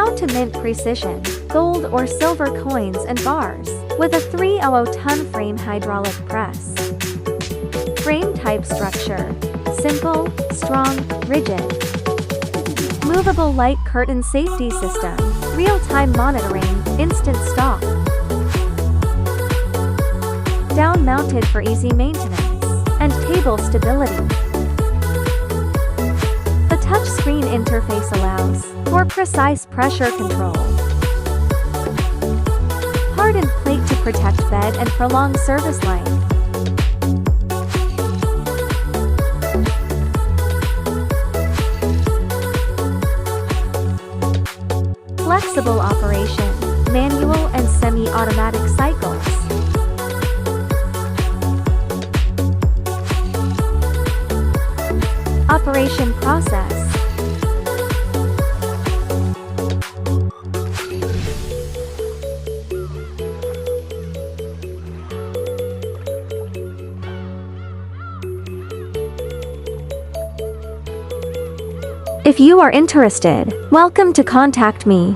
How to mint precision, gold or silver coins and bars, with a 300-ton frame hydraulic press. Frame type structure: simple, strong, rigid. Movable light curtain safety system, real-time monitoring, instant stop. Down-mounted for easy maintenance, and table stability. The touchscreen interface allows for precise pressure control. Hardened plate to protect bed and prolong service life. Flexible operation, manual and semi-automatic cycles. Operation process. If you are interested, welcome to contact me.